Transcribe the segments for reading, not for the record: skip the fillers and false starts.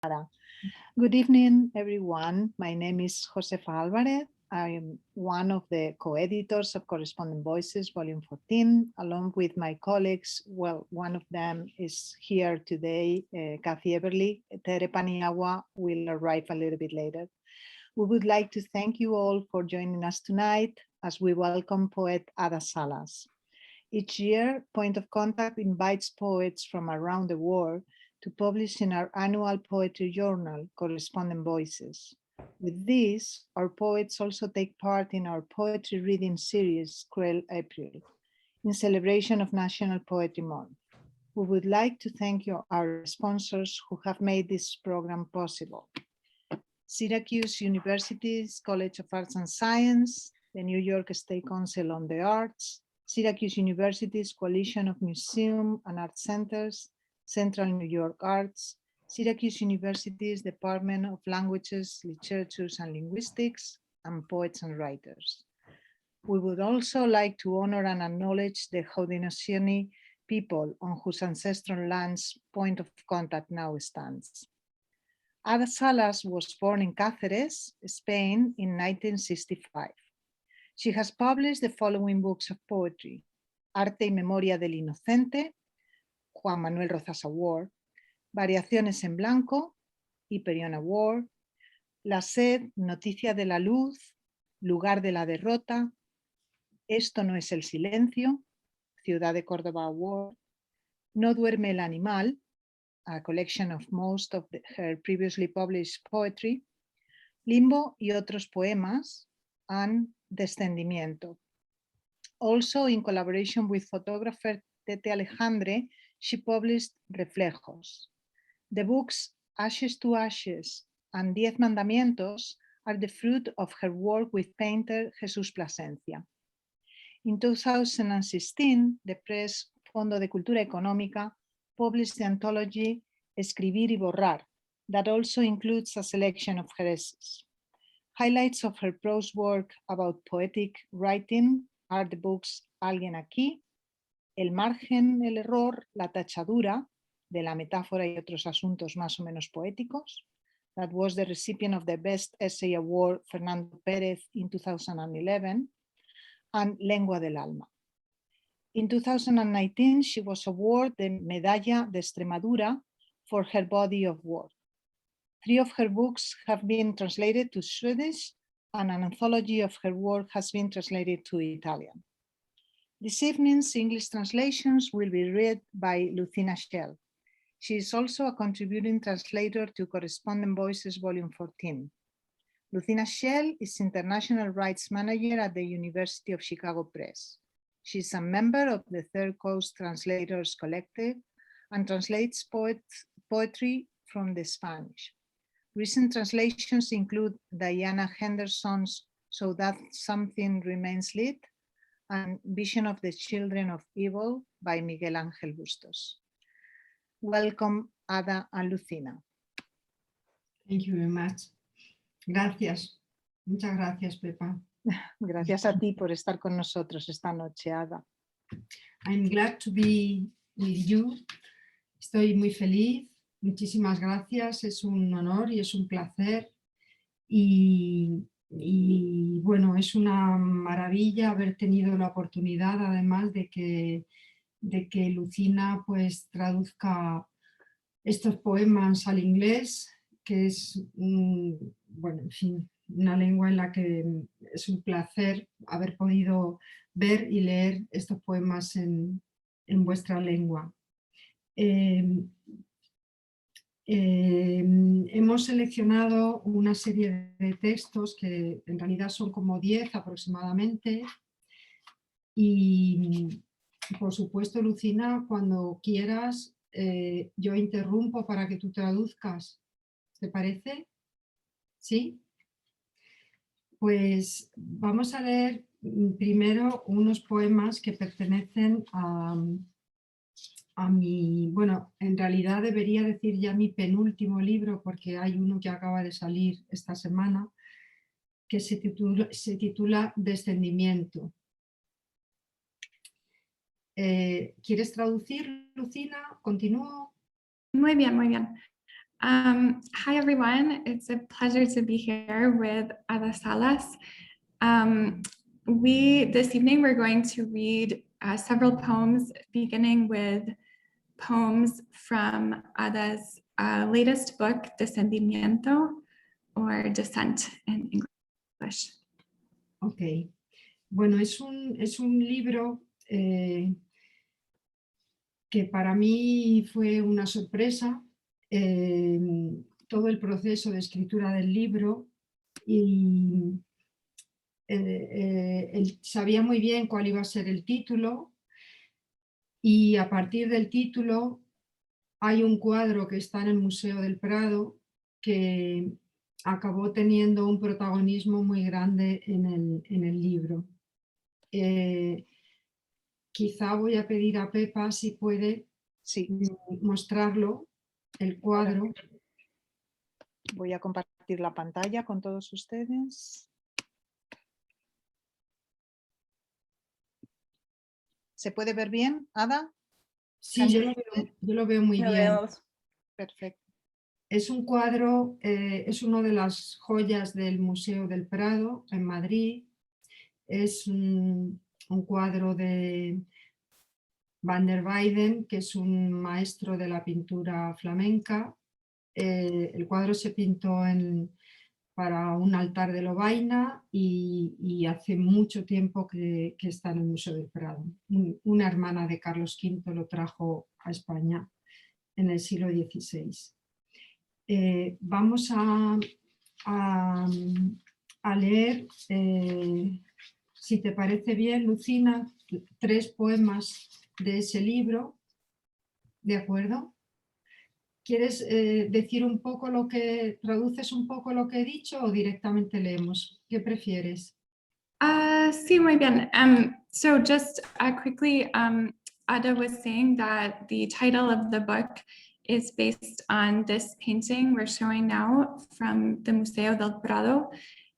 Good evening, everyone. My name is Josefa Alvarez. I am one of the co-editors of Correspondent Voices, Volume 14, along with my colleagues. Well, one of them is here today, Kathy Everly. Tere Paniagua will arrive a little bit later. We would like to thank you all for joining us tonight as we welcome poet Ada Salas. Each year, Point of Contact invites poets from around the world to publish in our annual poetry journal, Correspondent Voices. With this, our poets also take part in our poetry reading series, Cruel April, in celebration of National Poetry Month. We would like to thank our sponsors who have made this program possible. Syracuse University's College of Arts and Science, the New York State Council on the Arts, Syracuse University's Coalition of Museum and Art Centers, Central New York Arts, Syracuse University's Department of Languages, Literatures and Linguistics, and Poets and Writers. We would also like to honor and acknowledge the Haudenosaunee people on whose ancestral lands Point of Contact now stands. Ada Salas was born in Cáceres, Spain in 1965. She has published the following books of poetry: Arte y Memoria del Inocente, Juan Manuel Rozas Award, Variaciones en Blanco, Hyperion Award, La Sed, Noticia de la Luz, Lugar de la Derrota, Esto no es el silencio, Ciudad de Córdoba Award, No duerme el animal, a collection of most of her previously published poetry, Limbo y otros poemas, and Descendimiento. Also, in collaboration with photographer Tete Alejandre, she published Reflejos. The books Ashes to Ashes and Diez Mandamientos are the fruit of her work with painter Jesús Plasencia. In 2016, the press Fondo de Cultura Económica published the anthology Escribir y Borrar, that also includes a selection of her essays. Highlights of her prose work about poetic writing are the books Alguien aquí, El margen, el error, la tachadura, de la metáfora y otros asuntos más o menos poéticos. That was the recipient of the Best Essay Award, Fernando Pérez, in 2011, and Lengua del Alma. In 2019, she was awarded the Medalla de Extremadura for her body of work. 3 of her books have been translated to Swedish, and an anthology of her work has been translated to Italian. This evening's English translations will be read by Lucina Schell. She is also a contributing translator to Correspondent Voices Volume 14. Lucina Schell is International Rights Manager at the University of Chicago Press. She is a member of the Third Coast Translators Collective and translates poetry from the Spanish. Recent translations include Diana Henderson's So That Something Remains Lit and Vision of the Children of Evil by Miguel Ángel Bustos. Welcome, Ada and Lucina. Thank you very much. Gracias. Muchas gracias, Pepa. Gracias a ti por estar con nosotros esta noche, Ada. I'm glad to be with you. Estoy muy feliz. Muchísimas gracias. Es un honor y es un placer. Y bueno, es una maravilla haber tenido la oportunidad, además de que Lucina pues traduzca estos poemas al inglés, que es bueno, en fin, una lengua en la que es un placer haber podido ver y leer estos poemas en vuestra lengua. Hemos seleccionado una serie de textos que en realidad son como 10 aproximadamente y por supuesto, Lucina, cuando quieras yo interrumpo para que tú traduzcas. ¿Te parece? ¿Sí? Pues vamos a leer primero unos poemas que pertenecen a mi, bueno, en realidad debería decir ya mi penúltimo libro, porque hay uno que acaba de salir esta semana, que se titula Descendimiento. ¿Quieres traducir, Lucina? ¿Continúo? Muy bien, muy bien. Hi, everyone. It's a pleasure to be here with Ada Salas. This evening, we're going to read several poems, beginning with poems from Ada's latest book, Descendimiento, or Descent in English. Ok. Bueno, es un libro que para mí fue una sorpresa, todo el proceso de escritura del libro, y él sabía muy bien cuál iba a ser el título, y a partir del título hay un cuadro que está en el Museo del Prado que acabó teniendo un protagonismo muy grande en el libro. Quizá voy a pedir a Pepa si puede mostrarlo, el cuadro. Voy a compartir la pantalla con todos ustedes. ¿Se puede ver bien, Ada? Sí, yo lo veo muy bien. Perfecto. Es un cuadro, es una de las joyas del Museo del Prado en Madrid. Es un cuadro de Van der Weyden, que es un maestro de la pintura flamenca. El cuadro se pintó para un altar de Lovaina y hace mucho tiempo que está en el Museo del Prado. Una hermana de Carlos V lo trajo a España en el siglo XVI. Vamos a leer, si te parece bien, Lucina, 3 poemas de ese libro, ¿de acuerdo? ¿Quieres decir un poco traduces un poco lo que he dicho o directamente leemos? ¿Qué prefieres? Sí, muy bien. So just quickly, Ada was saying that the title of the book is based on this painting we're showing now from the Museo del Prado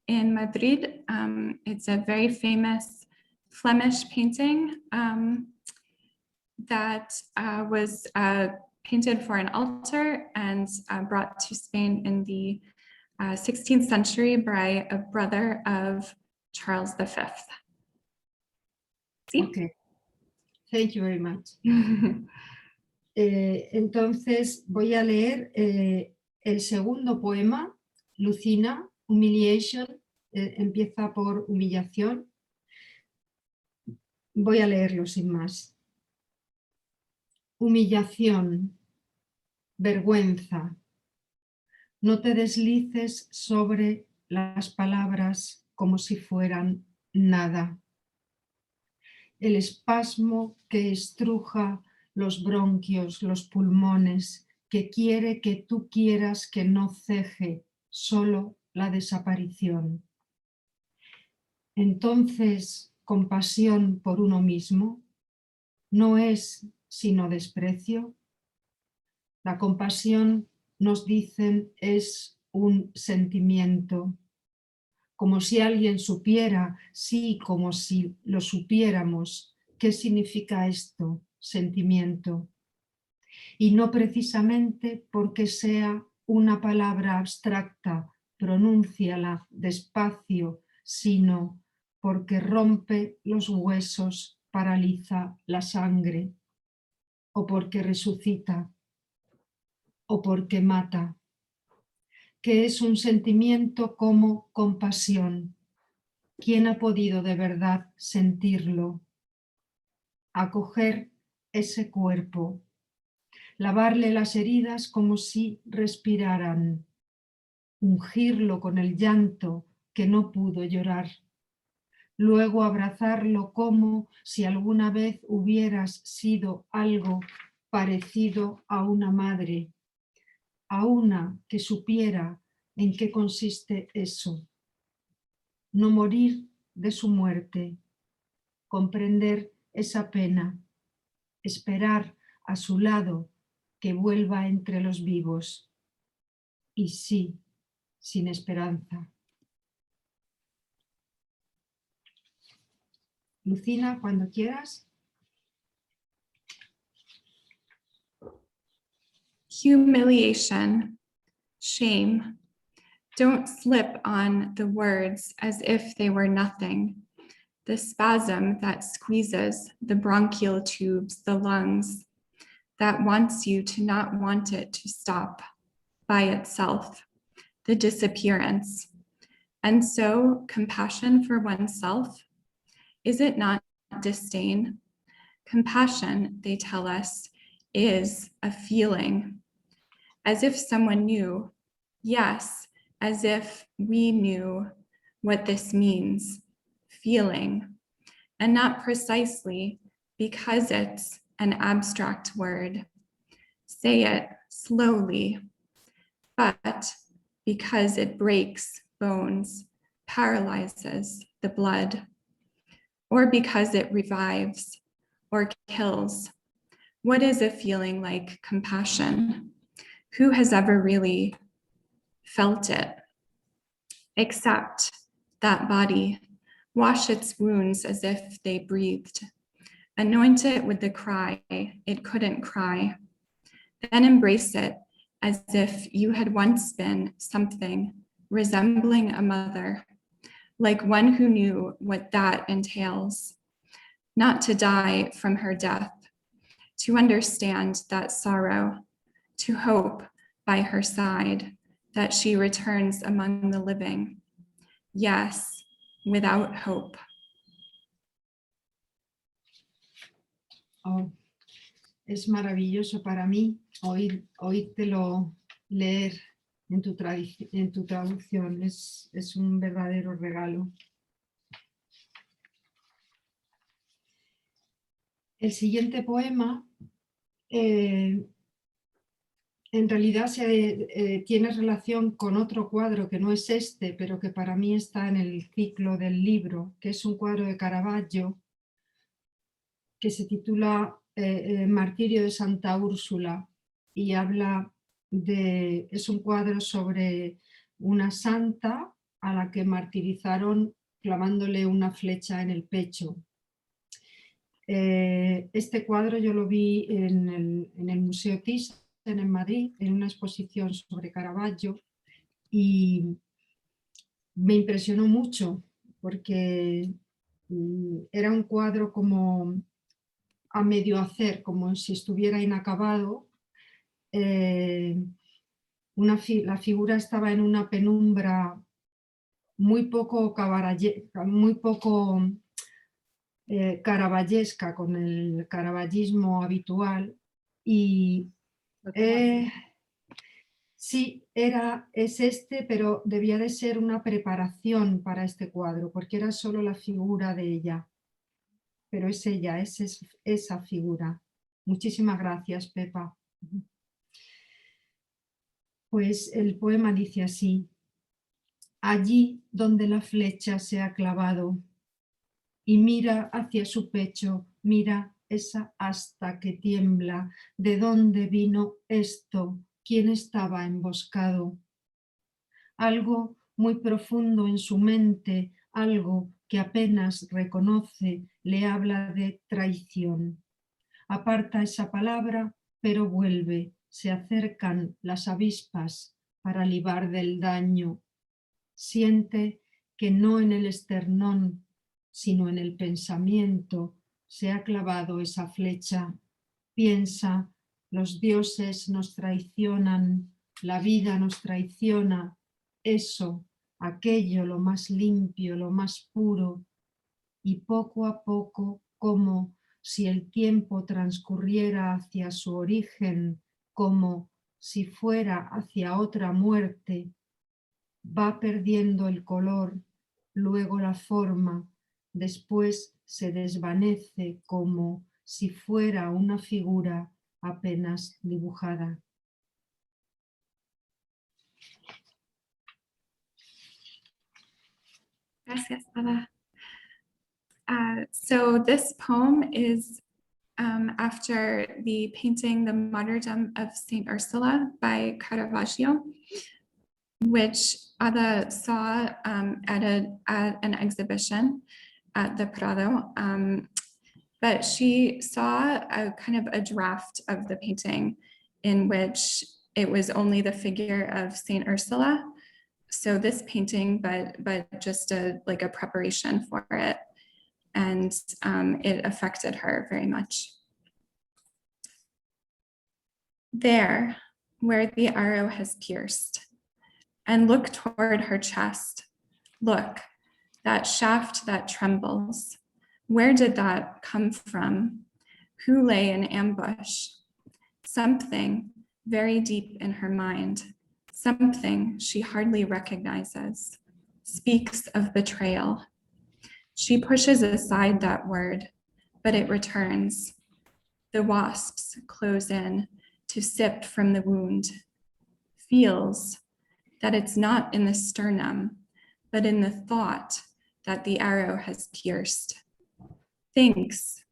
in Madrid. It's a very famous Flemish painting that was painted for an altar and brought to Spain in the 16th century by a brother of Charles V. ¿Sí? Okay. Thank you very much. Entonces voy a leer el segundo poema, Lucina, Humiliation, empieza por humillación. Voy a leerlo sin más. Humillación, vergüenza. No te deslices sobre las palabras como si fueran nada. El espasmo que estruja los bronquios, los pulmones, que quiere que tú quieras que no ceje, solo la desaparición. Entonces, compasión por uno mismo no es sino desprecio. La compasión, nos dicen, es un sentimiento, como si alguien supiera, sí, como si lo supiéramos, qué significa esto, sentimiento. Y no precisamente porque sea una palabra abstracta, pronúnciala despacio, sino porque rompe los huesos, paraliza la sangre, o porque resucita, o porque mata, que es un sentimiento como compasión. ¿Quién ha podido de verdad sentirlo? Acoger ese cuerpo, lavarle las heridas como si respiraran, ungirlo con el llanto que no pudo llorar, luego abrazarlo como si alguna vez hubieras sido algo parecido a una madre, a una que supiera en qué consiste eso. No morir de su muerte, comprender esa pena, esperar a su lado que vuelva entre los vivos. Y sí, sin esperanza. Lucina, cuando quieras. Humiliation. shame. Don't slip on the words as if they were nothing. The spasm that squeezes the bronchial tubes, the lungs, that wants you to not want it to stop by itself, the disappearance. And so compassion for oneself, is it not disdain? Compassion, they tell us, is a feeling, as if someone knew, yes, as if we knew what this means, feeling, and not precisely because it's an abstract word. Say it slowly, but because it breaks bones, paralyzes the blood, or because it revives or kills. What is a feeling like compassion? Who has ever really felt it? Accept that body, wash its wounds as if they breathed, anoint it with the cry it couldn't cry, then embrace it as if you had once been something resembling a mother, like one who knew what that entails, not to die from her death, to understand that sorrow, to hope by her side that she returns among the living. Yes, without hope. Oh, es maravilloso para mí oírtelo leer en tu traducción. Es un verdadero regalo. El siguiente poema en realidad tiene relación con otro cuadro que no es este, pero que para mí está en el ciclo del libro, que es un cuadro de Caravaggio que se titula Martirio de Santa Úrsula y es un cuadro sobre una santa a la que martirizaron clavándole una flecha en el pecho. Este cuadro yo lo vi en el Museo Thyssen en Madrid, en una exposición sobre Caravaggio, y me impresionó mucho porque era un cuadro como a medio hacer, como si estuviera inacabado. La figura estaba en una penumbra muy poco caravallesca con el caravallismo habitual y sí, es este, pero debía de ser una preparación para este cuadro, porque era solo la figura de ella. Pero es ella, es esa figura. Muchísimas gracias, Pepa. Pues el poema dice así: allí donde la flecha se ha clavado y mira hacia su pecho, mira esa asta que tiembla, ¿de dónde vino esto? ¿Quién estaba emboscado? Algo muy profundo en su mente, algo que apenas reconoce, le habla de traición. Aparta esa palabra, pero vuelve, se acercan las avispas para libar del daño. Siente que no en el esternón, sino en el pensamiento se ha clavado esa flecha. Piensa, los dioses nos traicionan, la vida nos traiciona, eso, aquello, lo más limpio, lo más puro, y poco a poco, como si el tiempo transcurriera hacia su origen, como si fuera hacia otra muerte, va perdiendo el color, luego la forma, después se desvanece como si fuera una figura apenas dibujada. Gracias, Ada. So this poem is after the painting The Martyrdom of St. Ursula by Caravaggio, which Ada saw at an exhibition at the Prado. But she saw a kind of a draft of the painting in which it was only the figure of Saint Ursula. So this painting, but just like a preparation for it. And it affected her very much. There, where the arrow has pierced, and look toward her chest. Look, that shaft that trembles. Where did that come from? Who lay in ambush? Something very deep in her mind, something she hardly recognizes, speaks of betrayal. She pushes aside that word, but it returns. The wasps close in to sip from the wound, feels that it's not in the sternum, but in the thought that the arrow has pierced. Thinks,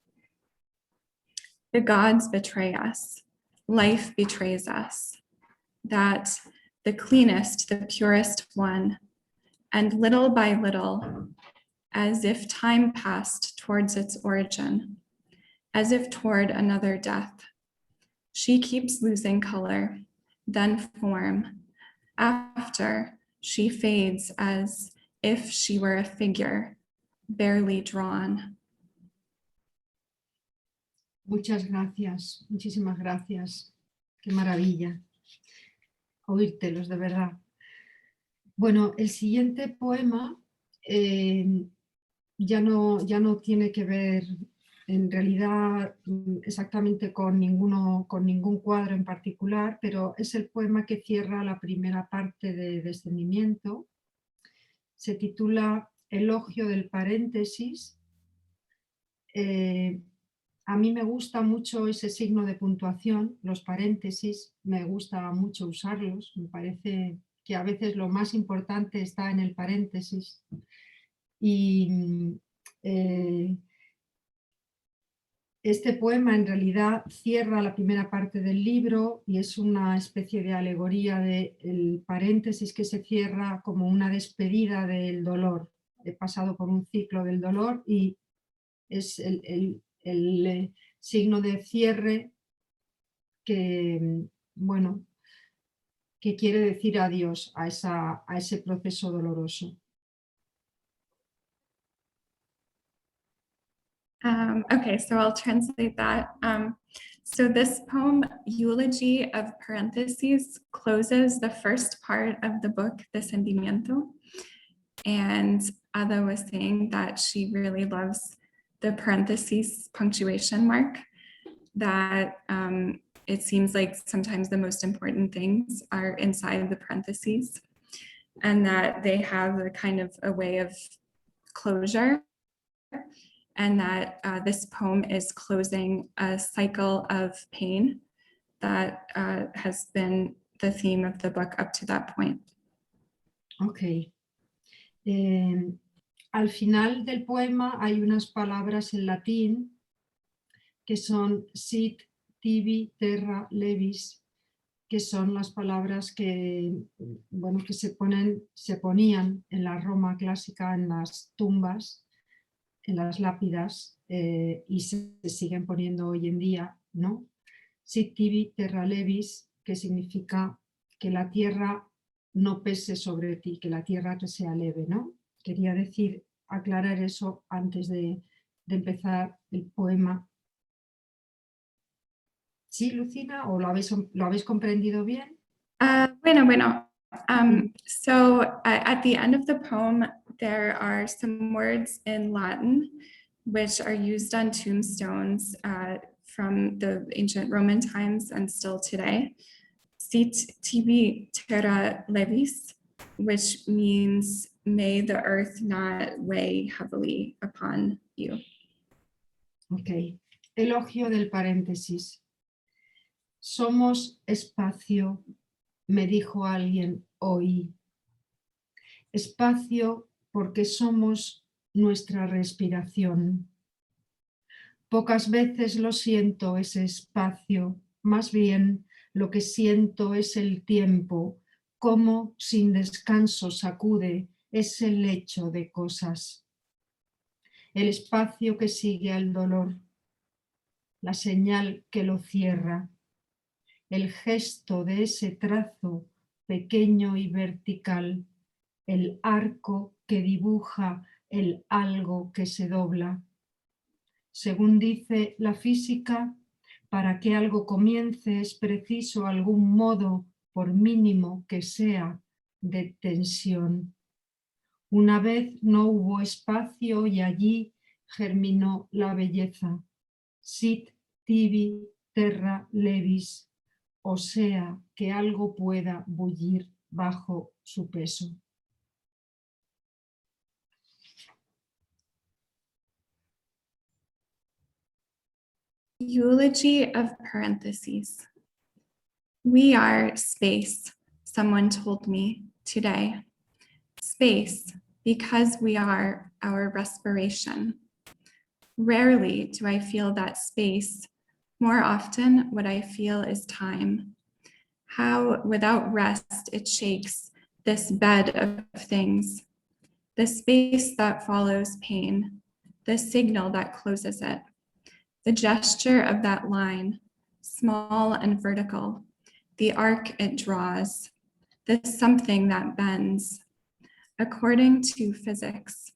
the gods betray us, life betrays us, that the cleanest, the purest one, and little by little, as if time passed towards its origin, as if toward another death, she keeps losing color, then form. After, she fades as if she were a figure, barely drawn. Muchas gracias, muchísimas gracias. Qué maravilla oírtelos, de verdad. Bueno, el siguiente poema ya no tiene que ver en realidad exactamente con ningún cuadro en particular, pero es el poema que cierra la primera parte de Descendimiento. Se titula Elogio del paréntesis. A mí me gusta mucho ese signo de puntuación, los paréntesis, me gusta mucho usarlos, me parece que a veces lo más importante está en el paréntesis. Y este poema en realidad cierra la primera parte del libro y es una especie de alegoría del paréntesis que se cierra como una despedida del dolor. He pasado por un ciclo del dolor y es el signo de cierre que, bueno, que quiere decir adiós a ese proceso doloroso. Okay, so I'll translate that. So this poem, Eulogy of Parentheses, closes the first part of the book, Descendimiento. And Ada was saying that she really loves the parentheses punctuation mark, that it seems like sometimes the most important things are inside the parentheses, and that they have a kind of a way of closure, and that this poem is closing a cycle of pain that has been the theme of the book up to that point. Ok. Al final del poema hay unas palabras en latín que son sit, tibi, terra, levis, que son las palabras que, bueno, que se ponían en la Roma clásica en las tumbas, en las lápidas, y se siguen poniendo hoy en día, ¿no? Sit tibi terra levis, que significa que la tierra no pese sobre ti, que la tierra te sea leve, ¿no? Quería aclarar eso antes de empezar el poema. ¿Sí, Lucina? ¿O lo habéis comprendido bien? Bueno. So at the end of the poem, there are some words in Latin which are used on tombstones from the ancient Roman times and still today. Sit tibi terra levis, which means may the earth not weigh heavily upon you. Ok. Elogio del paréntesis. Somos espacio, me dijo alguien hoy. Espacio porque somos nuestra respiración. Pocas veces lo siento ese espacio, más bien lo que siento es el tiempo, como sin descanso sacude ese lecho de cosas. El espacio que sigue al dolor, la señal que lo cierra, el gesto de ese trazo pequeño y vertical, el arco que dibuja el algo que se dobla. Según dice la física, para que algo comience es preciso algún modo, por mínimo que sea, de tensión. Una vez no hubo espacio y allí germinó la belleza. Sit tibi terra levis, o sea, que algo pueda bullir bajo su peso. Eulogy of parentheses. We are space, someone told me today. Space, because we are our respiration. Rarely do I feel that space. More often, what I feel is time. How, without rest, it shakes this bed of things. The space that follows pain, the signal that closes it. The gesture of that line, small and vertical, the arc it draws, the something that bends. According to physics,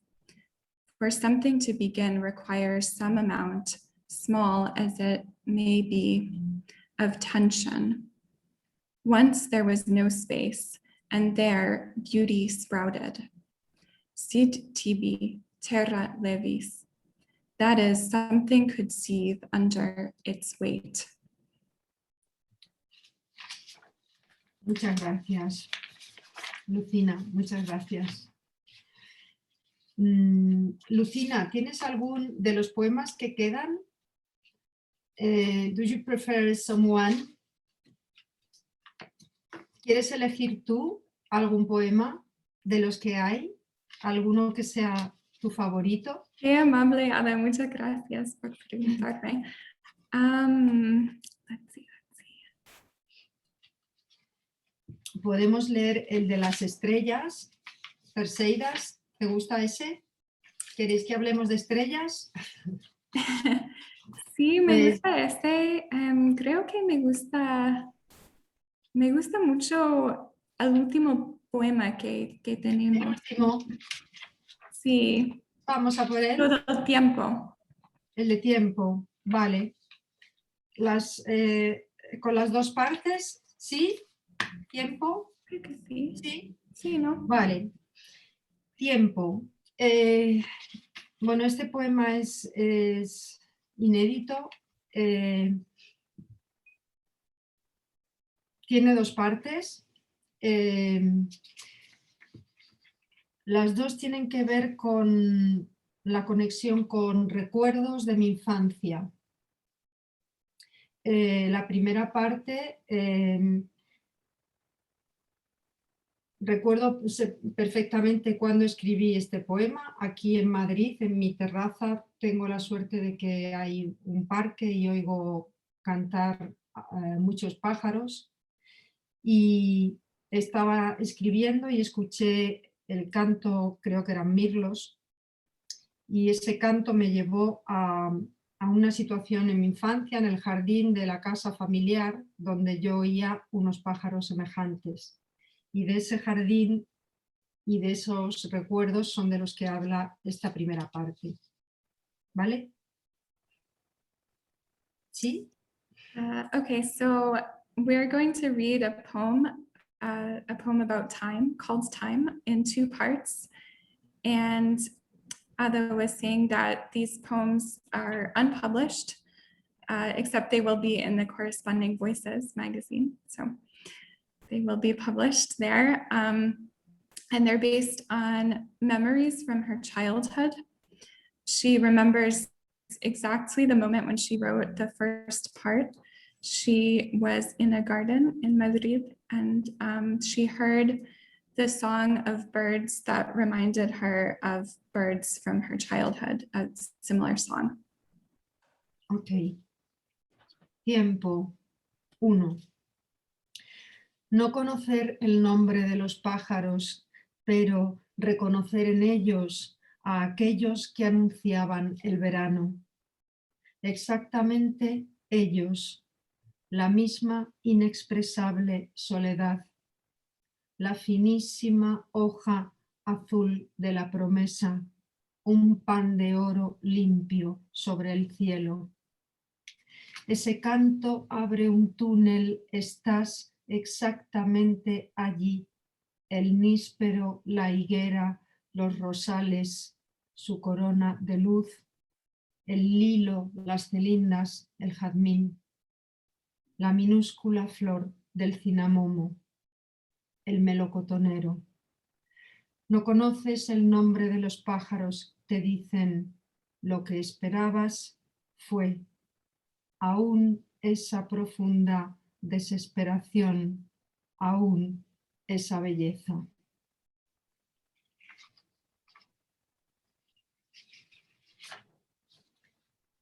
for something to begin requires some amount, small as it may be, of tension. Once there was no space, and there beauty sprouted. Sit tibi terra levis. That is, something could seethe under its weight. Muchas gracias, Lucina, muchas gracias. Lucina, ¿tienes algún de los poemas que quedan? Do you prefer someone? ¿Quieres elegir tú algún poema de los que hay? ¿Alguno que sea tu favorito? Qué amable, Ada, muchas gracias por preguntarme. Let's see. Podemos leer el de las estrellas, Perseidas. ¿Te gusta ese? ¿Queréis que hablemos de estrellas? Sí, me gusta este. Creo que me gusta mucho el último poema que El tenemos. último, Sí, vamos a por él. todo el tiempo. El de tiempo, vale. Con las dos partes, ¿sí? ¿Tiempo? Creo que sí. Sí. Sí, ¿no? Vale. Tiempo. Bueno, este poema es inédito. Tiene dos partes. Las dos tienen que ver con la conexión con recuerdos de mi infancia. La primera parte, recuerdo perfectamente cuando escribí este poema. Aquí en Madrid, en mi terraza, tengo la suerte de que hay un parque y oigo cantar muchos pájaros. Y estaba escribiendo y escuché el canto, creo que eran mirlos, y ese canto me llevó a una situación en mi infancia, en el jardín de la casa familiar, donde yo oía unos pájaros semejantes. Y de ese jardín y de esos recuerdos son de los que habla esta primera parte. ¿Vale? ¿Sí? Okay, so we're going to read a poem about time called Time in two parts. And Ada was saying that these poems are unpublished, except they will be in the Corresponding Voices magazine. So they will be published there. And they're based on memories from her childhood. She remembers exactly the moment when she wrote the first part. She was in a garden in Madrid, and she heard the song of birds that reminded her of birds from her childhood, a similar song. Ok. Tiempo. 1. No conocer el nombre de los pájaros, pero reconocer en ellos a aquellos que anunciaban el verano. Exactamente ellos, la misma inexpresable soledad, la finísima hoja azul de la promesa, un pan de oro limpio sobre el cielo. Ese canto abre un túnel, estás exactamente allí, el níspero, la higuera, los rosales, su corona de luz, el lilo, las celindas, el jazmín, la minúscula flor del cinamomo, el melocotonero. No conoces el nombre de los pájaros, te dicen, lo que esperabas fue. Aún esa profunda desesperación, aún esa belleza.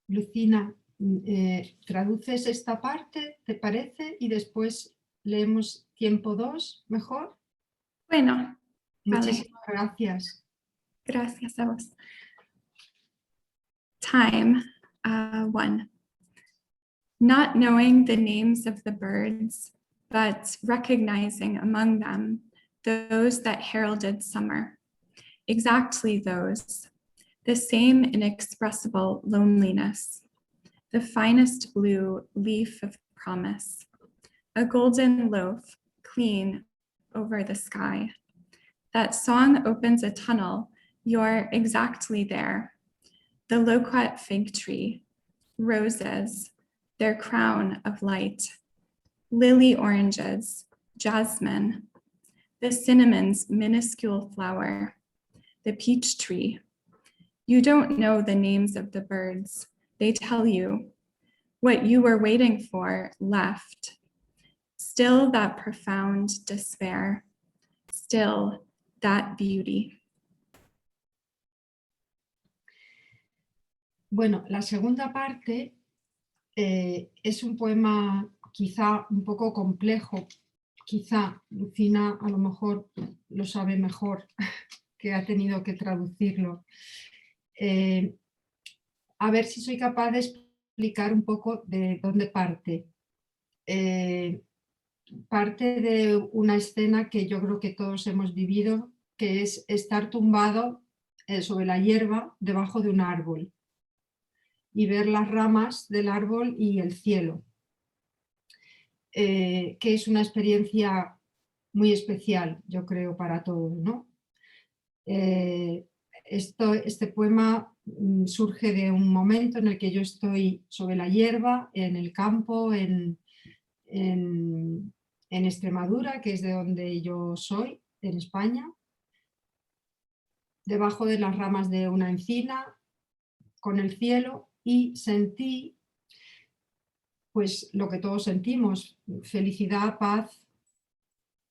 Lucina, ¿traduces esta parte, te parece? Y después leemos tiempo 2, ¿mejor? Bueno, Muchísimas gracias. Gracias a vos. Time 1. Not knowing the names of the birds, but recognizing among them those that heralded summer, exactly those, the same inexpressible loneliness, the finest blue leaf of promise, a golden loaf clean over the sky. That song opens a tunnel, you're exactly there. The loquat fig tree, roses, their crown of light, lily oranges, jasmine, the cinnamon's minuscule flower, the peach tree. You don't know the names of the birds. They tell you what you were waiting for left. Still that profound despair, still that beauty. Bueno, la segunda parte es un poema quizá un poco complejo, quizá Lucina a lo mejor lo sabe mejor, que ha tenido que traducirlo. A ver si soy capaz de explicar un poco de dónde parte. Parte de una escena que yo creo que todos hemos vivido, que es estar tumbado sobre la hierba debajo de un árbol y ver las ramas del árbol y el cielo, que es una experiencia muy especial, yo creo, para todos, ¿no? Este poema surge de un momento en el que yo estoy sobre la hierba, en el campo, en Extremadura, que es de donde yo soy, en España, debajo de las ramas de una encina, con el cielo, y sentí pues lo que todos sentimos, felicidad, paz,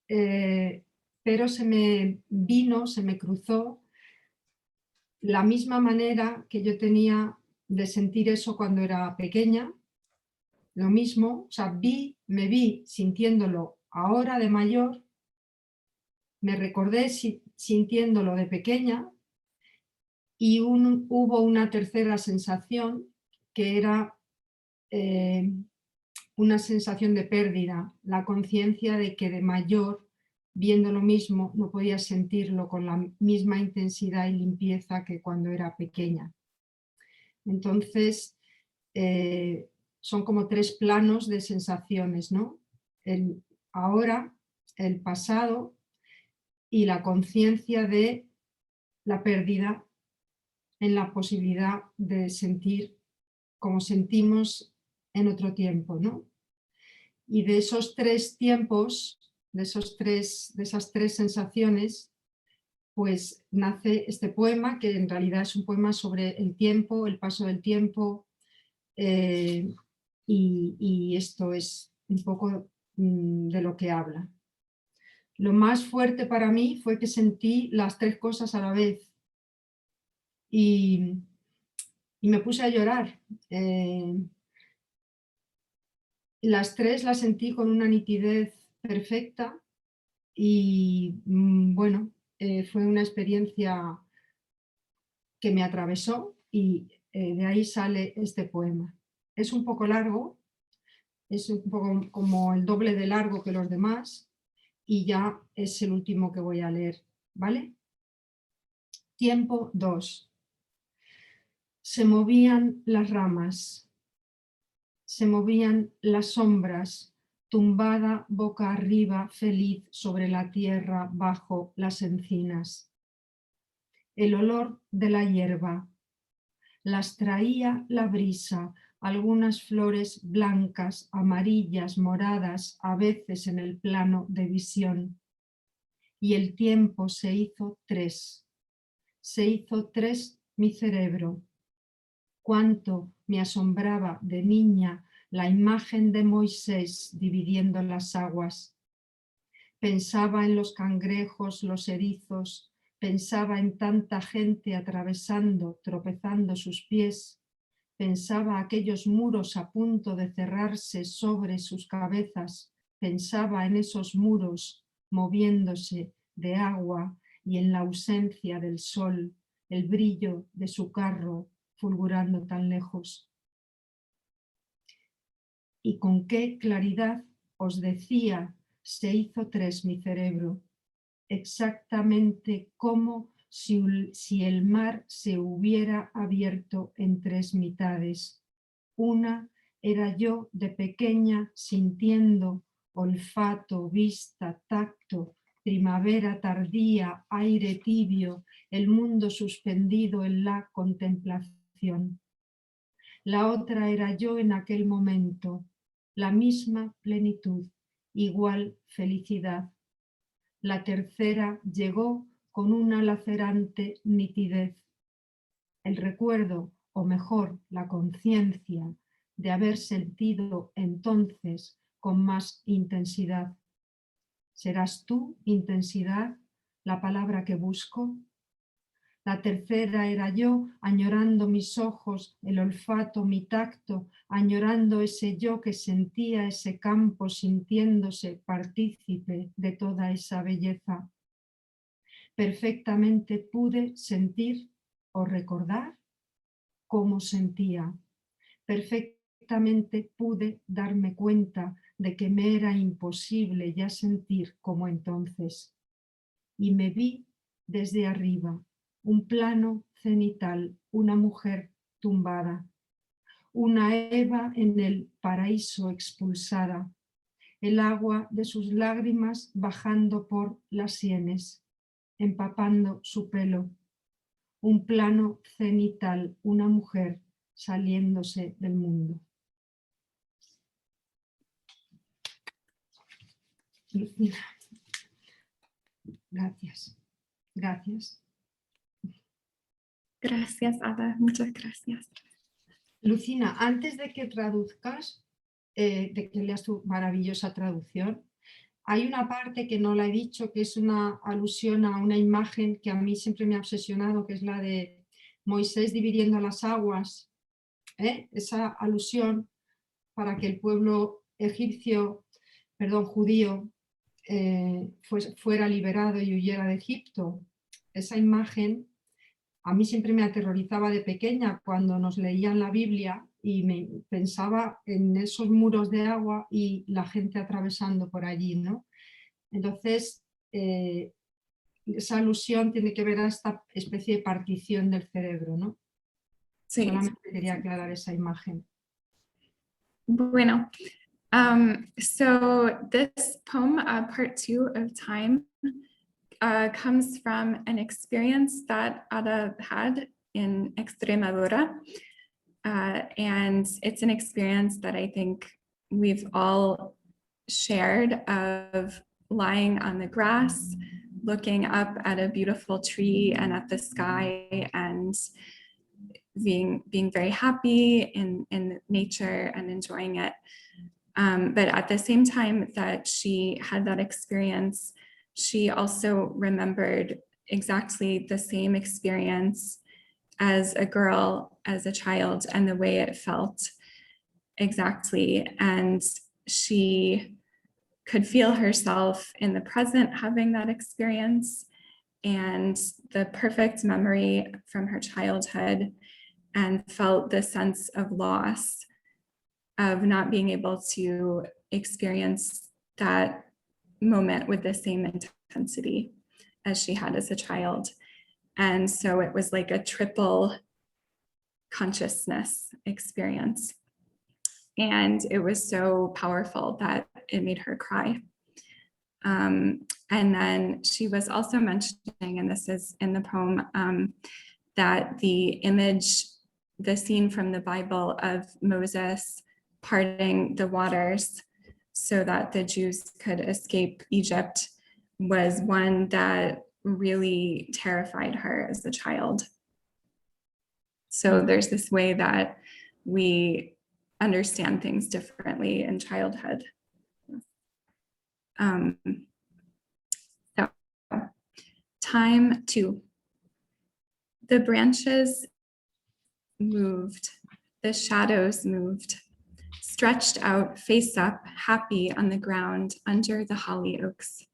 pero se me cruzó la misma manera que yo tenía de sentir eso cuando era pequeña, lo mismo, o sea, me vi sintiéndolo ahora de mayor, me recordé sintiéndolo de pequeña y hubo una tercera sensación que era una sensación de pérdida, la conciencia de que de mayor, viendo lo mismo, no podía sentirlo con la misma intensidad y limpieza que cuando era pequeña. Entonces, son como tres planos de sensaciones, ¿no? El ahora, el pasado y la conciencia de la pérdida en la posibilidad de sentir como sentimos en otro tiempo, ¿no? Y de esos tres tiempos, de esas tres sensaciones, pues nace este poema, que en realidad es un poema sobre el tiempo, el paso del tiempo, y esto es un poco de lo que habla. Lo más fuerte para mí fue que sentí las tres cosas a la vez y me puse a llorar. Las tres las sentí con una nitidez perfecta y bueno, fue una experiencia que me atravesó y de ahí sale este poema. Es un poco largo, es un poco como el doble de largo que los demás y ya es el último que voy a leer, ¿vale? Tiempo 2. Se movían las ramas, se movían las sombras, tumbada boca arriba, feliz sobre la tierra bajo las encinas. El olor de la hierba, las traía la brisa, algunas flores blancas, amarillas, moradas, a veces en el plano de visión. Y el tiempo se hizo 3. Se hizo 3 mi cerebro. Cuánto me asombraba de niña la imagen de Moisés dividiendo las aguas. Pensaba en los cangrejos, los erizos, pensaba en tanta gente atravesando, tropezando sus pies, pensaba aquellos muros a punto de cerrarse sobre sus cabezas, pensaba en esos muros moviéndose de agua y en la ausencia del sol, el brillo de su carro fulgurando tan lejos. Y con qué claridad os decía, se hizo 3 mi cerebro, exactamente como si el mar se hubiera abierto en 3 mitades. Una era yo de pequeña sintiendo olfato, vista, tacto, primavera tardía, aire tibio, el mundo suspendido en la contemplación. La otra era yo en aquel momento, la misma plenitud, igual felicidad. La tercera llegó con una lacerante nitidez. El recuerdo, o mejor, la conciencia de haber sentido entonces con más intensidad. ¿Serás tú, intensidad, la palabra que busco? La tercera era yo, añorando mis ojos, el olfato, mi tacto, añorando ese yo que sentía ese campo, sintiéndose partícipe de toda esa belleza. Perfectamente pude sentir o recordar cómo sentía. Perfectamente pude darme cuenta de que me era imposible ya sentir como entonces. Y me vi desde arriba, un plano cenital, una mujer tumbada, una Eva en el paraíso expulsada, el agua de sus lágrimas bajando por las sienes, empapando su pelo, un plano cenital, una mujer saliéndose del mundo. Lucina, gracias, gracias. Gracias, Ada. Muchas gracias. Lucina, antes de que traduzcas, de que leas tu maravillosa traducción, hay una parte que no la he dicho, que es una alusión a una imagen que a mí siempre me ha obsesionado, que es la de Moisés dividiendo las aguas. Esa alusión para que el pueblo judío, fuera liberado y huyera de Egipto. Esa imagen a mí siempre me aterrorizaba de pequeña cuando nos leían la Biblia y me pensaba en esos muros de agua y la gente atravesando por allí, ¿no? Entonces, esa alusión tiene que ver a esta especie de partición del cerebro, ¿no? Sí. Solamente quería aclarar esa imagen. Bueno, so this poem, part 2 of Time, comes from an experience that Ada had in Extremadura. And it's an experience that I think we've all shared, of lying on the grass, looking up at a beautiful tree and at the sky, and being very happy in nature and enjoying it. But at the same time that she had that experience, she also remembered exactly the same experience as a girl, as a child, and the way it felt exactly. And she could feel herself in the present having that experience, and the perfect memory from her childhood, and felt the sense of loss of not being able to experience that moment with the same intensity as she had as a child. And so it was like a triple consciousness experience. And it was so powerful that it made her cry. And then she was also mentioning, and this is in the poem, that the image, the scene from the Bible of Moses parting the waters so that the Jews could escape Egypt was one that really terrified her as a child. So there's this way that we understand things differently in childhood. So, time 2. The branches moved, the shadows moved, stretched out face up, happy on the ground under the holly oaks.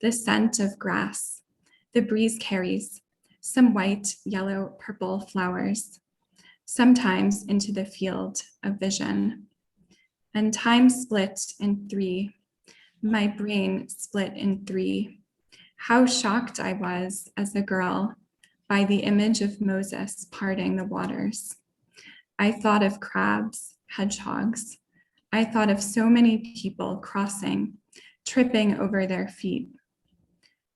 The scent of grass, the breeze carries some white, yellow, purple flowers, sometimes into the field of vision. And time split in 3. My brain split in 3. How shocked I was as a girl by the image of Moses parting the waters. I thought of crabs, hedgehogs. I thought of so many people crossing, tripping over their feet.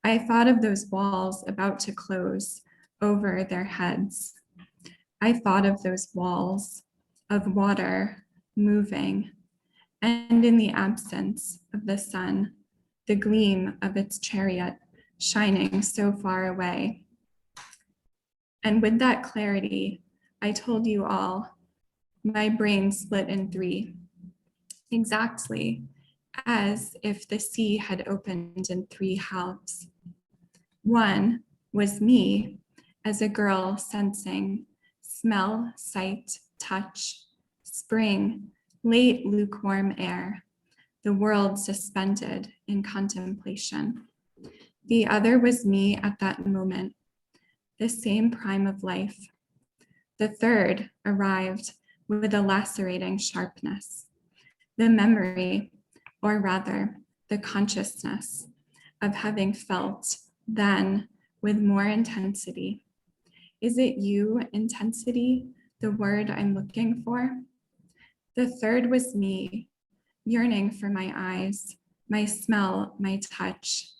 I thought of those walls about to close over their heads. I thought of those walls of water moving, and in the absence of the sun, the gleam of its chariot shining so far away. And with that clarity, I told you all, my brain split in 3, exactly as if the sea had opened in 3 halves. One was me as a girl sensing smell, sight, touch, spring, late lukewarm air, the world suspended in contemplation. The other was me at that moment, the same prime of life. The third arrived with a lacerating sharpness, the memory, or rather the consciousness of having felt then with more intensity. Is it you, intensity, the word I'm looking for? The third was me, yearning for my eyes, my smell, my touch,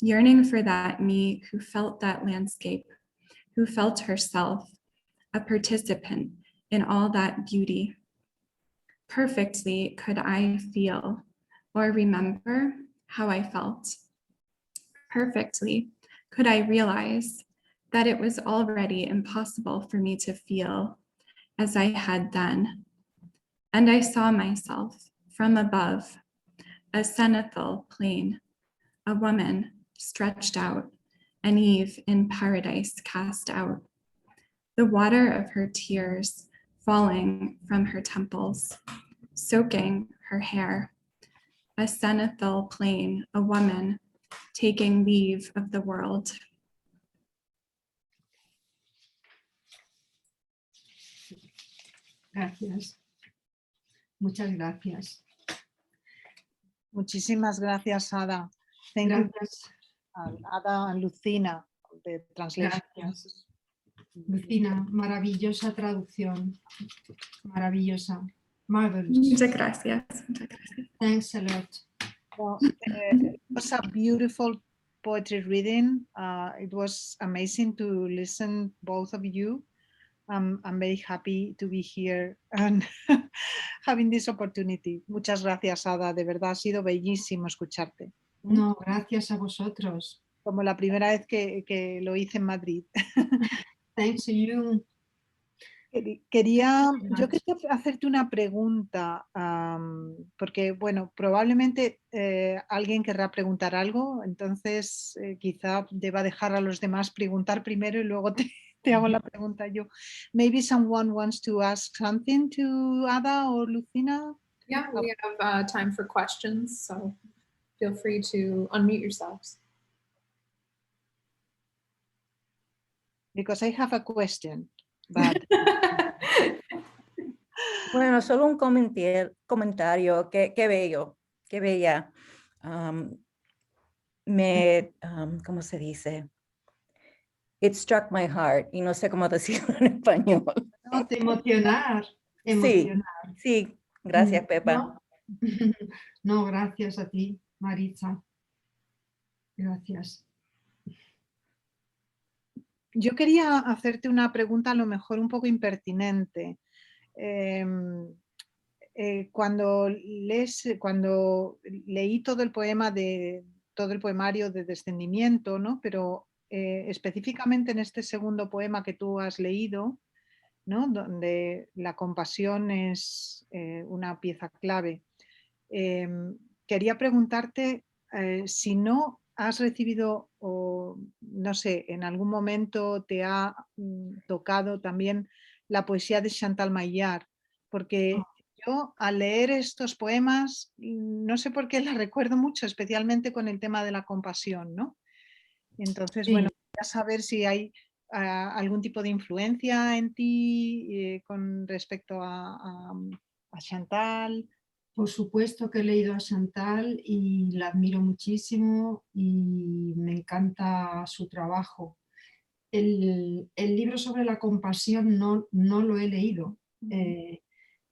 yearning for that me who felt that landscape, who felt herself a participant in all that beauty. Perfectly could I feel or remember how I felt. Perfectly could I realize that it was already impossible for me to feel as I had then. And I saw myself from above, a cenithal plain, a woman stretched out, an Eve in paradise cast out, the water of her tears falling from her temples, soaking her hair, a cenithal plain, a woman taking leave of the world. Gracias. Muchas gracias. Muchísimas gracias, Ada. Thank you, Gracias. Ada and Lucina, the translation. Gracias. Lucina, maravillosa traducción. Maravillosa. Marvelous. Muchas gracias. Muchas gracias. Thanks a lot. Well, it was a beautiful poetry reading. It was amazing to listen, both of you. I'm very happy to be here and having this opportunity. Muchas gracias, Ada. De verdad ha sido bellísimo escucharte. No, gracias a vosotros. Como la primera vez que lo hice en Madrid. Thanks to you. Yo quería hacerte una pregunta, porque, bueno, probablemente alguien querrá preguntar algo, entonces quizá deba dejar a los demás preguntar primero y luego te hago la pregunta yo. Maybe someone wants to ask something to Ada or Lucina? Yeah, we have time for questions, so feel free to unmute yourselves. Because I have a question, but Bueno, solo un comentario, qué bello, qué bella. Am, ¿Cómo se dice? It struck my heart, y no sé cómo decirlo en español. No, te emocionar, Sí, emocionar. sí, gracias, Pepa. No, no, gracias a ti, Maritza. Gracias. Yo quería hacerte una pregunta a lo mejor un poco impertinente. Cuando leí todo el todo el poemario de Descendimiento, ¿no? Pero específicamente en este segundo poema que tú has leído, ¿no? Donde la compasión es una pieza clave. Quería preguntarte si no has recibido o no sé, en algún momento te ha tocado también la poesía de Chantal Maillard, porque yo al leer estos poemas, no sé por qué la recuerdo mucho, especialmente con el tema de la compasión, ¿no? Entonces, bueno, Sí, quería saber si hay algún tipo de influencia en ti con respecto a Chantal. por supuesto que he leído a Chantal y la admiro muchísimo y me encanta su trabajo. El libro sobre la compasión no lo he leído,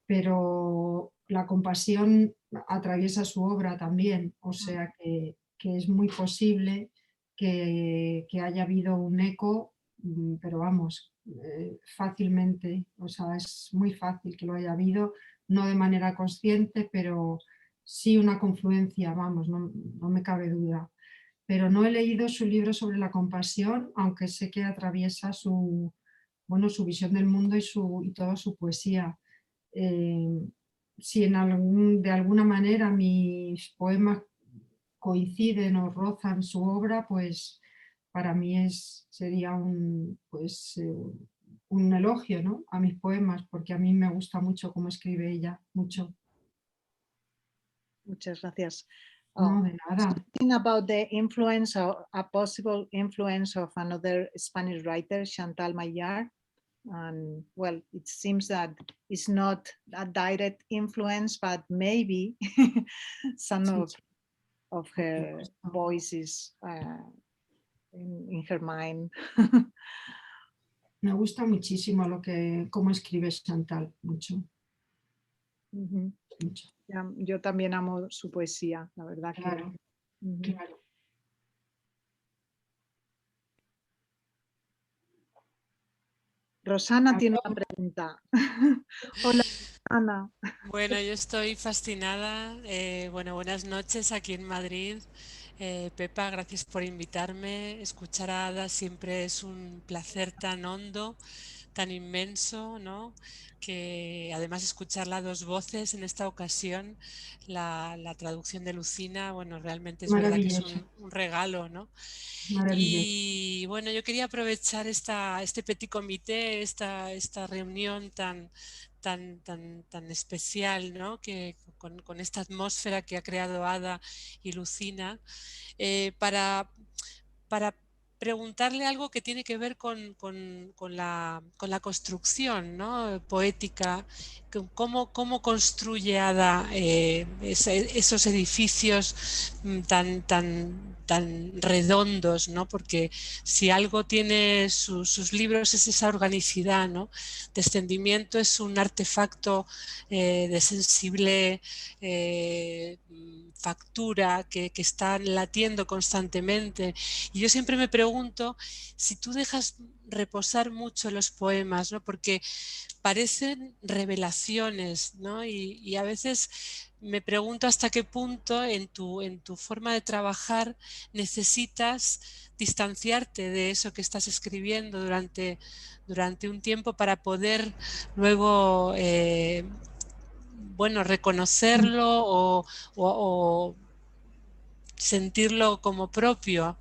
pero la compasión atraviesa su obra también, o sea que es muy posible que haya habido un eco, pero vamos, fácilmente, o sea, es muy fácil que lo haya habido, no de manera consciente, pero sí una confluencia, vamos, no me cabe duda. Pero no he leído su libro sobre la compasión, aunque sé que atraviesa bueno, su visión del mundo y toda su poesía. Si de alguna manera mis poemas coinciden o rozan su obra, pues para mí sería un elogio, ¿no? A mis poemas, porque a mí me gusta mucho cómo escribe ella, mucho. Muchas gracias. No, de nada. Something about the influence or a possible influence of another Spanish writer, Chantal Maillard. And well, it seems that it's not a direct influence, but maybe some Sí, of por her supuesto. voices in her mind. Me gusta muchísimo cómo escribe Chantal, mucho, Ujú. mucho. Yo también amo su poesía, la verdad que. Claro, Ujú. claro. Rosana tiene Aló, una pregunta. Hola, Ana. Bueno, yo estoy fascinada. Bueno, buenas noches aquí en Madrid. Pepa, gracias por invitarme. Escuchar a Ada siempre es un placer tan hondo, tan inmenso, ¿no? Que además escucharla a dos voces en esta ocasión, la traducción de Lucina, bueno, realmente es verdad que es maravilloso, un regalo, ¿no? maravilloso. Y bueno, yo quería aprovechar este petit comité, esta reunión tan especial, ¿no? Que con esta atmósfera que ha creado Ada y Lucina, para preguntarle algo que tiene que ver con la construcción, ¿no? Poética, cómo construye Ada esos edificios tan redondos, ¿no? Porque si algo tiene sus libros es esa organicidad, ¿no? Descendimiento es un artefacto de sensible factura que está latiendo constantemente. Y yo siempre me pregunto si tú dejas reposar mucho los poemas, ¿no? Porque parecen revelaciones, ¿no? Y a veces me pregunto hasta qué punto en tu forma de trabajar necesitas distanciarte de eso que estás escribiendo durante un tiempo para poder luego bueno, reconocerlo o sentirlo como propio.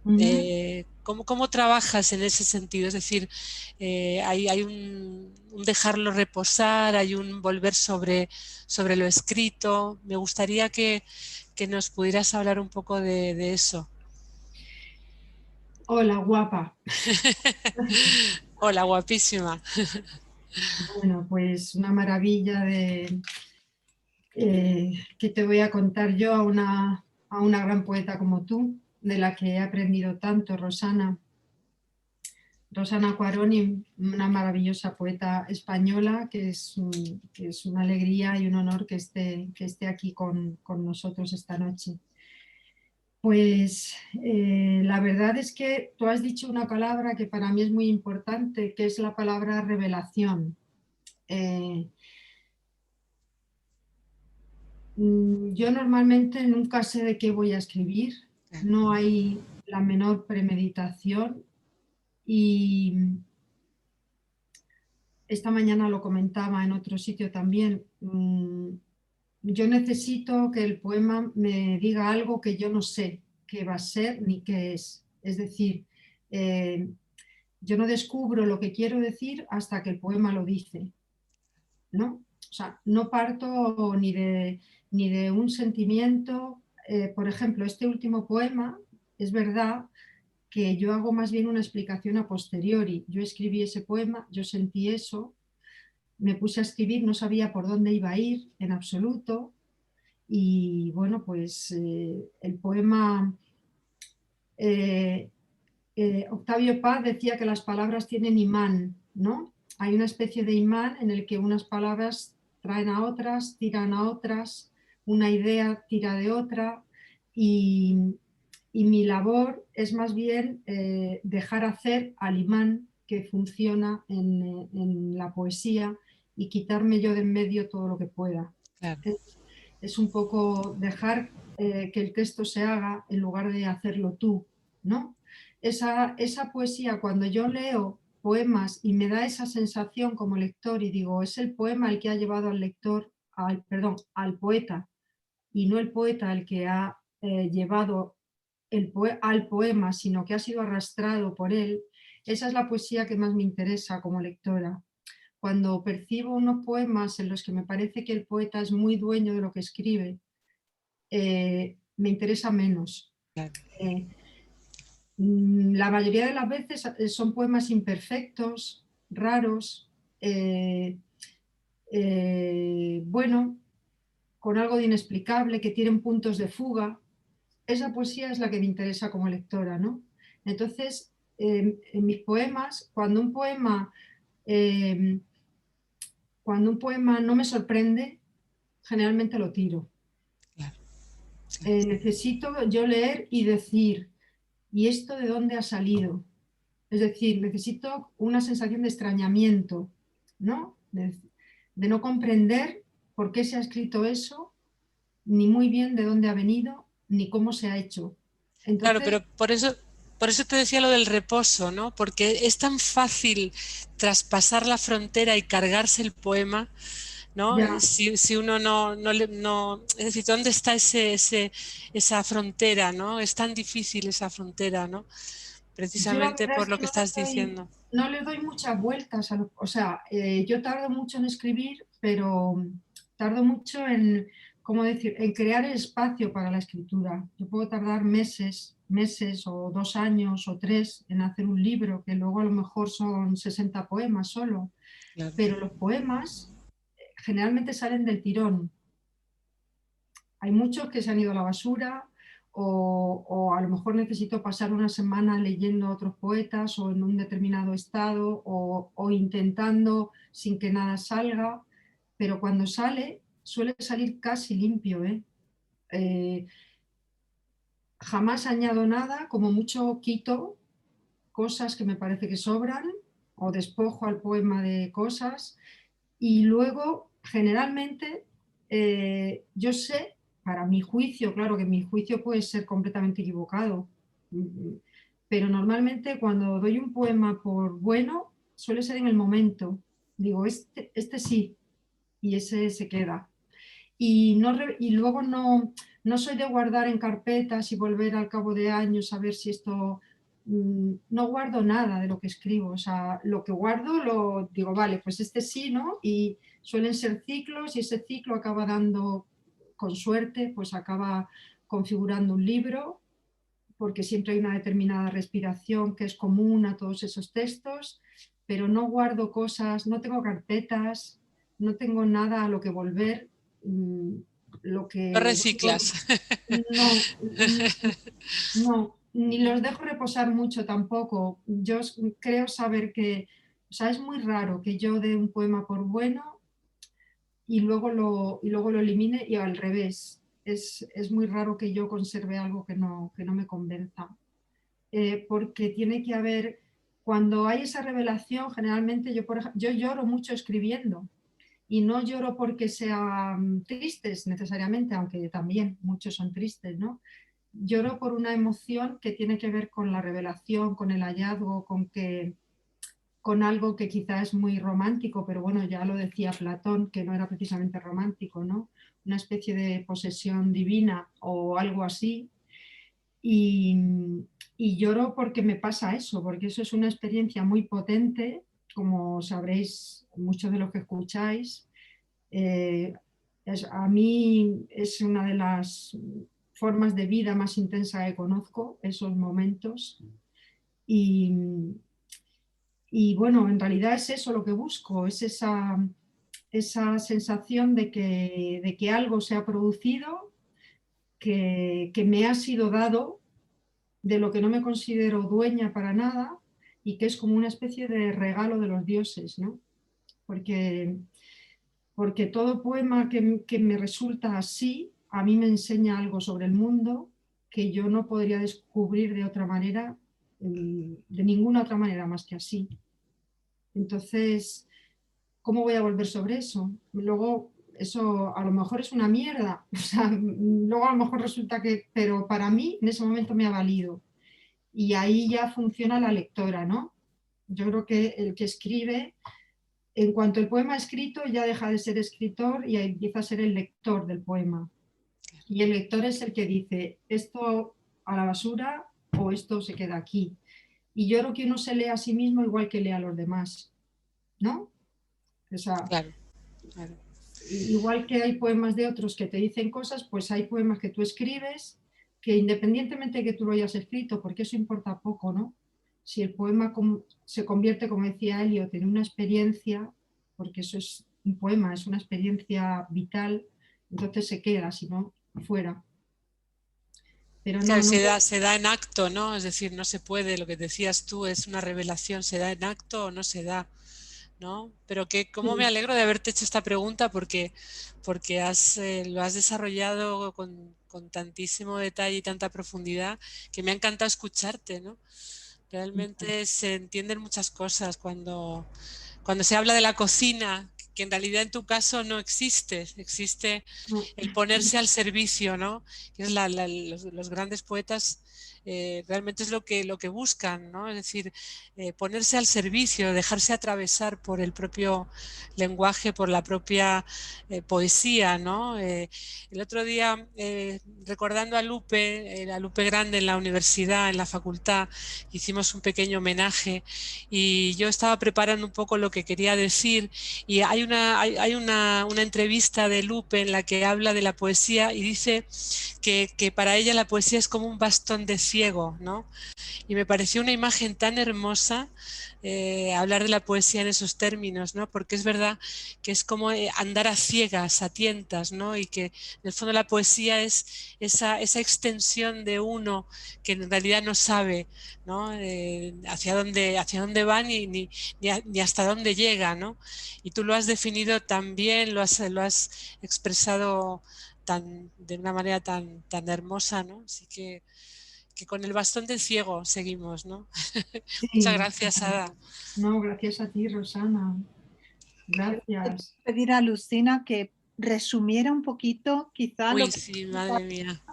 Ujú. ¿Cómo trabajas en ese sentido? Es decir, hay un dejarlo reposar, hay un volver sobre lo escrito. Me gustaría que nos pudieras hablar un poco de eso. Hola, guapa. Hola, guapísima. Bueno, pues una maravilla de que te voy a contar yo a una gran poeta como tú, de la que he aprendido tanto, Rosana. Rosana Cuaroni, una maravillosa poeta española que es una alegría y un honor que esté aquí con nosotros esta noche. Pues la verdad es que tú has dicho una palabra que para mí es muy importante, que es la palabra revelación. Yo normalmente nunca sé de qué voy a escribir, no hay la menor premeditación y esta mañana lo comentaba en otro sitio también. Yo necesito que el poema me diga algo que yo no sé qué va a ser ni qué es. Es decir, yo no descubro lo que quiero decir hasta que el poema lo dice, ¿no? O sea, no parto ni de un sentimiento. Por ejemplo, este último poema, es verdad que yo hago más bien una explicación a posteriori. Yo escribí ese poema, yo sentí eso, me puse a escribir, no sabía por dónde iba a ir en absoluto. Y bueno, pues el poema, Octavio Paz decía que las palabras tienen imán, ¿no? Hay una especie de imán en el que unas palabras traen a otras, tiran a otras, una idea tira de otra y mi labor es más bien dejar hacer al imán que funciona en la poesía y quitarme yo de en medio todo lo que pueda. Claro. Es un poco dejar que el texto se haga en lugar de hacerlo tú, ¿no? Esa poesía, cuando yo leo poemas y me da esa sensación como lector y digo, es el poema el que ha llevado al lector, al poeta, y no el poeta el que ha llevado al poema, sino que ha sido arrastrado por él, esa es la poesía que más me interesa como lectora. Cuando percibo unos poemas en los que me parece que el poeta es muy dueño de lo que escribe, me interesa menos. Claro. La mayoría de las veces son poemas imperfectos, raros, bueno, con algo de inexplicable, que tienen puntos de fuga. Esa poesía es la que me interesa como lectora, ¿no? Entonces, en mis poemas, eh, cuando un poema no me sorprende, generalmente lo tiro. Claro. Necesito yo leer y decir, ¿y esto de dónde ha salido? Es decir, necesito una sensación de extrañamiento, ¿no? De no comprender por qué se ha escrito eso, ni muy bien de dónde ha venido, ni cómo se ha hecho. Claro, Entonces, pero por eso te decía lo del reposo, ¿no? Porque es tan fácil traspasar la frontera y cargarse el poema, ¿no? ya, Si uno no, es decir, ¿dónde está esa frontera, ¿no? Es tan difícil esa frontera, ¿no? yo la Precisamente verdad por es lo que que estás diciendo. no le doy muchas vueltas. O sea, yo tardo mucho en escribir, pero tardo mucho en, ¿cómo decir?, en crear el espacio para la escritura. Yo puedo tardar meses o 2 años o 3 en hacer un libro, que luego a lo mejor son 60 poemas solo, Claro. pero los poemas generalmente salen del tirón. Hay muchos que se han ido a la basura o a lo mejor necesito pasar una semana leyendo a otros poetas o en un determinado estado o intentando sin que nada salga, pero cuando sale suele salir casi limpio, ¿eh? Jamás añado nada, como mucho quito cosas que me parece que sobran o despojo al poema de cosas y luego generalmente yo sé, para mi juicio, claro que mi juicio puede ser completamente equivocado, pero normalmente cuando doy un poema por bueno suele ser en el momento, digo, este sí, y ese se queda. Y luego no soy de guardar en carpetas y volver al cabo de años a ver si esto... No guardo nada de lo que escribo, o sea, lo que guardo lo digo, vale, pues este sí, ¿no? Y suelen ser ciclos y ese ciclo acaba dando, con suerte, pues acaba configurando un libro, porque siempre hay una determinada respiración que es común a todos esos textos, pero no guardo cosas, no tengo carpetas, no tengo nada a lo que volver. Lo que No reciclas. no, no, ni los dejo reposar mucho tampoco. Yo creo saber que, o sea, es muy raro que yo dé un poema por bueno y luego lo elimine, y al revés. Es muy raro que yo conserve algo que no me convenza. Porque tiene que haber, cuando hay esa revelación, generalmente yo lloro mucho escribiendo. Y no lloro porque sean tristes necesariamente, aunque también muchos son tristes, ¿no? Lloro por una emoción que tiene que ver con la revelación, con el hallazgo, con algo que quizá es muy romántico, pero bueno, ya lo decía Platón, que no era precisamente romántico, ¿no? Una especie de posesión divina o algo así. Y lloro porque me pasa eso, porque eso es una experiencia muy potente, como sabréis muchos de los que escucháis. A mí es una de las formas de vida más intensa que conozco, esos momentos. Y bueno, en realidad es eso lo que busco, es esa sensación de que algo se ha producido, que me ha sido dado, de lo que no me considero dueña para nada, y que es como una especie de regalo de los dioses, ¿no? Porque todo poema que me resulta así, a mí me enseña algo sobre el mundo que yo no podría descubrir de otra manera, de ninguna otra manera más que así. Entonces, ¿cómo voy a volver sobre eso? Luego, eso a lo mejor es una mierda, o sea, luego a lo mejor resulta que, pero para mí en ese momento me ha valido. Y ahí ya funciona la lectora, ¿no? Yo creo que el que escribe, en cuanto el poema escrito, ya deja de ser escritor y empieza a ser el lector del poema. Y el lector es el que dice, esto a la basura o esto se queda aquí. Y yo creo que uno se lee a sí mismo igual que lee a los demás, ¿no? O sea, Claro, claro. igual que hay poemas de otros que te dicen cosas, pues hay poemas que tú escribes que independientemente de que tú lo hayas escrito, porque eso importa poco, ¿no? Si el poema se convierte, como decía Eliot, en una experiencia, porque eso es un poema, es una experiencia vital, entonces se queda, si no, fuera. Pero no, Claro, no. se da en acto, ¿no? Es decir, no se puede, lo que decías tú, es una revelación, se da en acto o no se da, ¿no? Pero que cómo me alegro de haberte hecho esta pregunta porque lo has desarrollado con tantísimo detalle y tanta profundidad que me ha encantado escucharte, ¿no? Realmente se entienden muchas cosas cuando se habla de la cocina, que en realidad en tu caso no existe, existe el ponerse al servicio, ¿no? Que es los grandes poetas realmente es lo que buscan, ¿no? Es decir, ponerse al servicio, dejarse atravesar por el propio lenguaje, por la propia poesía, ¿no? El otro día, recordando a Lupe Grande en la universidad, en la facultad, hicimos un pequeño homenaje y yo estaba preparando un poco lo que quería decir y hay una entrevista de Lupe en la que habla de la poesía y dice que para ella la poesía es como un bastón de ciego, ¿no? Y me pareció una imagen tan hermosa hablar de la poesía en esos términos, ¿no? Porque es verdad que es como andar a ciegas, a tientas, ¿no? Y que en el fondo la poesía es esa extensión de uno que en realidad no sabe, ¿no? Hacia dónde va ni hasta dónde llega, ¿no? Y tú lo has definido tan bien, lo has expresado de una manera tan hermosa, ¿no? Así que con el bastón del ciego seguimos, ¿no? Muchas Sí, gracias, Ada. no, gracias a ti, Rosana. Gracias. Pedir a Lucina que resumiera un poquito quizá lo Uy, que sí, madre mía.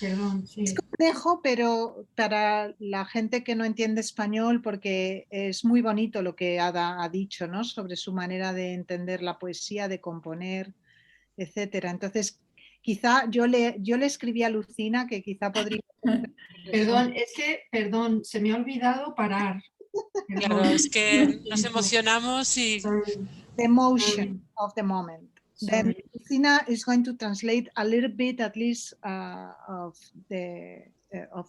Perdón, es sí. complejo, pero para la gente que no entiende español, porque es muy bonito lo que Ada ha dicho, ¿no? Sobre su manera de entender la poesía, de componer, etcétera. Entonces, quizá yo le escribí a Lucina que quizá podría... Perdón, perdón, se me ha olvidado parar. Claro, Perdón. es que nos emocionamos y Sorry, The emotion sorry, of the moment. Then sorry. Lucina is going to translate a little bit, at least, of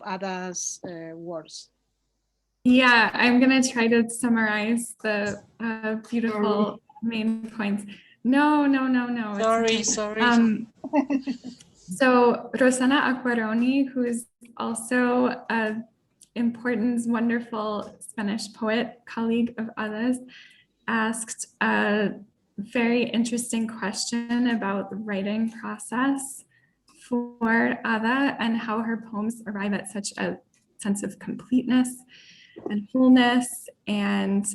Ada's words. Yeah, I'm gonna try to summarize the beautiful main points. No. It's okay. Sorry. So Rosanna Acquaroni, who is also an important, wonderful Spanish poet, colleague of Ada's, asked a very interesting question about the writing process for Ada and how her poems arrive at such a sense of completeness and wholeness. And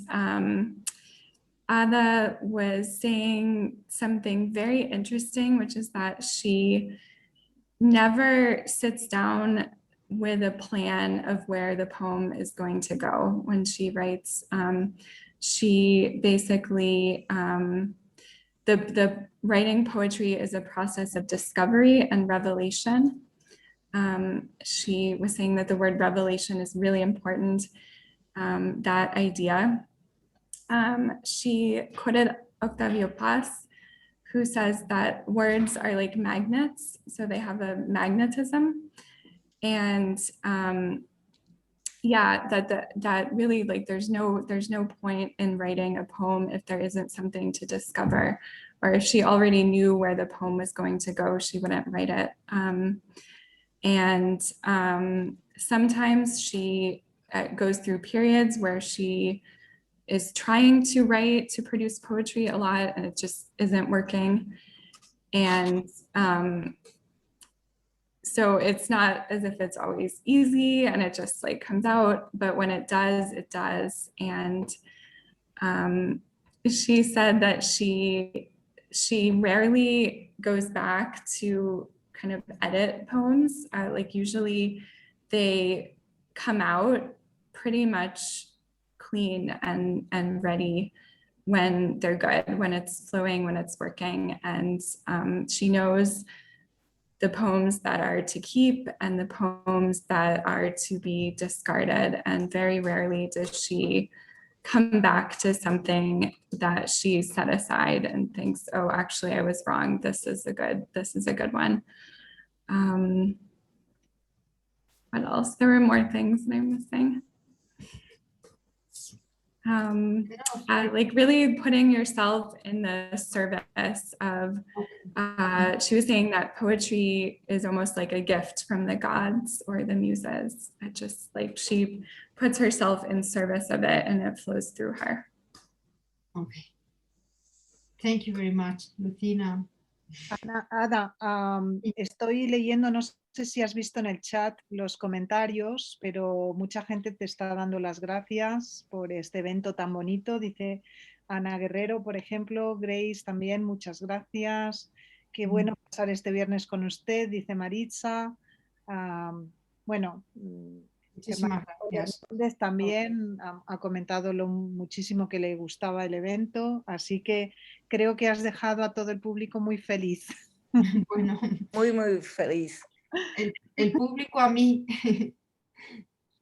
Ada was saying something very interesting, which is that she never sits down with a plan of where the poem is going to go when she writes. She basically, the writing poetry is a process of discovery and revelation. She was saying that the word revelation is really important, that idea. She quoted Octavio Paz, who says that words are like magnets, so they have a magnetism. And yeah, that really, like, there's no point in writing a poem if there isn't something to discover, or if she already knew where the poem was going to go, she wouldn't write it. Sometimes she goes through periods where she is trying to write, to produce poetry a lot, and it just isn't working. And so it's not as if it's always easy and it just like comes out, but when it does, it does. And she said that she rarely goes back to kind of edit poems. Like usually they come out pretty much clean and ready when they're good, when it's flowing, when it's working. And she knows the poems that are to keep and the poems that are to be discarded. And very rarely does she come back to something that she set aside and thinks, oh, actually I was wrong. This is a good one. What else? There were more things that I'm missing. Like really putting yourself in the service of, she was saying that poetry is almost like a gift from the gods or the muses. It just like she puts herself in service of it and it flows through her. Okay. Thank you very much, Lucina. Ada, estoy leyendo, no sé si has visto en el chat los comentarios, pero mucha gente te está dando las gracias por este evento tan bonito. Dice Ana Guerrero, por ejemplo, Grace también, muchas gracias. Qué bueno pasar este viernes con usted, dice Maritza. Bueno, muchísimas gracias. También ha comentado lo muchísimo que le gustaba el evento, así que creo que has dejado a todo el público muy feliz. Bueno, muy feliz. El público a mí.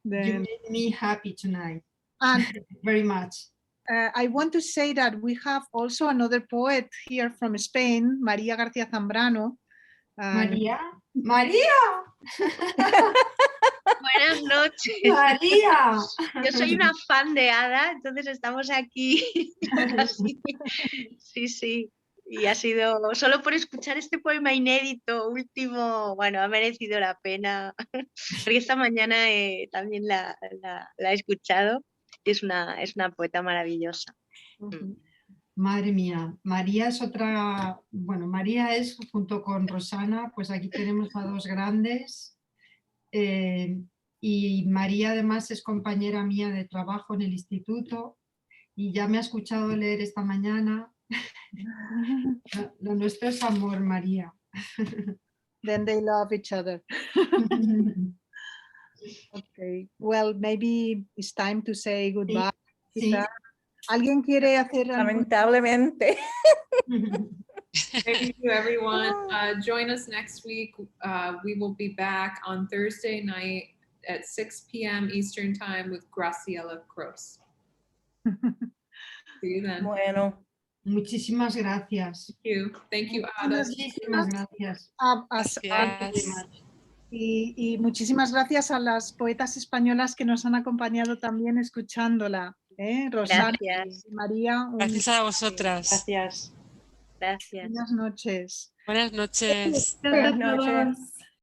Then, you made me happy tonight. And very much. I want to say that we have also another poet here from Spain, María García Zambrano. María. Buenas noches. María. Yo soy una fan de Ada, entonces estamos aquí. Sí. Y ha sido, solo por escuchar este poema inédito último, bueno, ha merecido la pena. Porque esta mañana también la he escuchado. Es una poeta maravillosa. Madre mía, María es otra, bueno, María es junto con Rosana, pues aquí tenemos a dos grandes. Y María además es compañera mía de trabajo en el instituto y ya me ha escuchado leer esta mañana. Lo nuestro es amor, María. Then they love each other. Okay, well, maybe it's time to say goodbye. Sí. ¿Alguien quiere hacer algo? Lamentablemente. Thank you, everyone. Join us next week. We will be back on Thursday night at 6 p.m. Eastern Time with Graciela Cross. See you then. Bueno. Muchísimas gracias. Thank you, Ada. Muchísimas gracias. As Y muchísimas gracias a las poetas españolas que nos han acompañado también escuchándola. Rosana Gracias. y María. Gracias a vosotras. Gracias. Gracias. Buenas noches. Buenas noches. Buenas noches.